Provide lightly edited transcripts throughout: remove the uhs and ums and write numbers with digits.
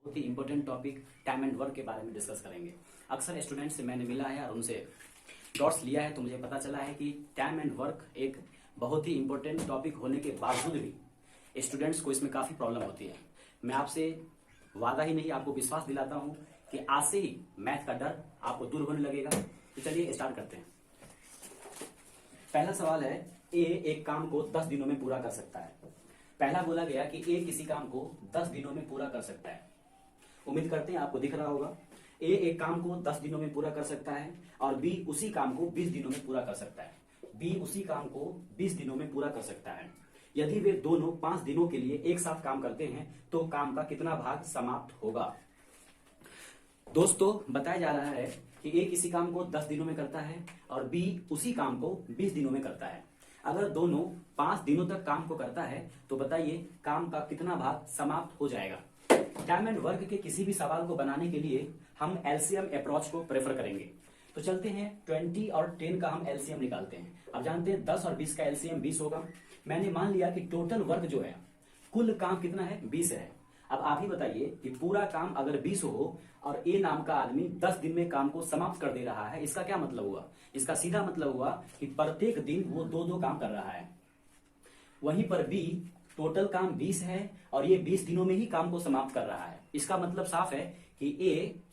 बहुत ही important topic time and work के बारे में डिस्कस करेंगे। अक्सर स्टूडेंट से मैंने मिला है और उनसे डॉट्स लिया है तो मुझे पता चला है कि टाइम एंड वर्क एक बहुत ही इंपॉर्टेंट टॉपिक होने के बावजूद भी स्टूडेंट्स को इसमें काफ़ी प्रॉब्लम होती है। मैं आपसे वादा ही नहीं आपको विश्वास दिलाता हूँ कि आज से ही मैथ का डर आपको दूर होने लगेगा। तो चलिए स्टार्ट करते हैं। पहला सवाल है, ए एक काम को 10 दिनों में पूरा कर सकता है। पहला बोला गया कि ए किसी काम को 10 दिनों में पूरा कर सकता है। उम्मीद करते हैं आपको दिख रहा होगा। ए एक काम को 10 दिनों में पूरा कर सकता है और बी उसी काम को 20 दिनों में पूरा कर सकता है। बी उसी काम को 20 दिनों में पूरा कर सकता है। यदि वे दोनों 5 दिनों के लिए एक साथ काम करते हैं तो काम का कितना भाग समाप्त होगा। दोस्तों, बताया जा रहा है कि ए किसी काम को 10 दिनों में करता है और बी उसी काम को 20 दिनों में करता है। अगर दोनों 5 दिनों तक काम को करता है तो बताइए काम का कितना भाग समाप्त हो जाएगा। टाइम एंड वर्क के किसी भी सवाल को बनाने के लिए हम एलसीएम अप्रोच को प्रेफर करेंगे। तो चलते हैं 20 और 10 का हम एलसीएम निकालते हैं। अब जानते हैं 10 और 20 का एलसीएम 20 होगा। मैंने मान लिया कि टोटल वर्क जो है, कुल काम कितना है, 20 है। अब आप ही बताइए कि पूरा काम अगर 20 हो और ए नाम का आदमी 10 दिन में काम को समाप्त कर दे रहा है, इसका क्या मतलब हुआ? इसका सीधा मतलब हुआ कि प्रत्येक दिन वो 2-2 काम कर रहा है। वहीं पर बी टोटल काम 20 है और ये 20 दिनों में ही काम को समाप्त कर रहा है। इसका मतलब साफ है कि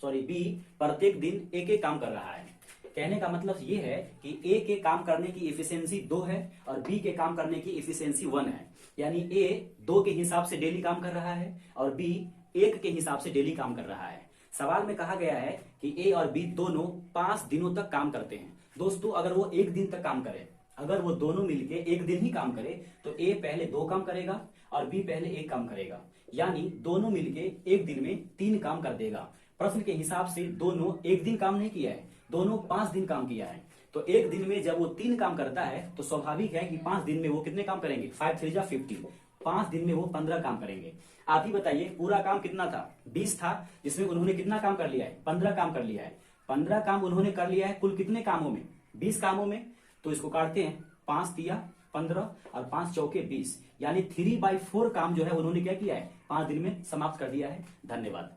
बी प्रत्येक दिन एक एक काम कर रहा है। कहने का मतलब ये है कि ए के काम करने की इफिशियंसी 2 है और बी के काम करने की इफिशियंसी 1 है। यानी ए 2 के हिसाब से डेली काम कर रहा है और बी 1 के हिसाब से डेली काम कर रहा है। सवाल में कहा गया है कि ए और बी दोनों 5 दिनों तक काम करते हैं। दोस्तों, अगर वो 1 दिन तक काम करे, अगर वो दोनों मिलके 1 दिन ही काम करे तो ए पहले 2 काम करेगा और बी पहले 1 काम करेगा। यानी दोनों मिलके 1 दिन में 3 काम कर देगा। प्रश्न के हिसाब से दोनों 1 दिन काम नहीं किया है, दोनों 5 दिन काम किया है। तो 1 दिन में जब वो 3 काम करता है तो स्वाभाविक है कि 5 दिन में वो कितने काम करेंगे? 5 3 जा 50। 5 दिन में वो 15 काम करेंगे। आप ही बताइए पूरा काम कितना था? 20 था, जिसमें उन्होंने कितना काम कर लिया है? 15 काम कर लिया है। 15 काम उन्होंने कर लिया है कुल कितने कामों में? 20 कामों में। तो इसको काटते हैं, 5 तिया 15 और 5 चौके 20, यानी 3/4 काम जो है उन्होंने क्या किया है? 5 दिन में समाप्त कर दिया है। धन्यवाद।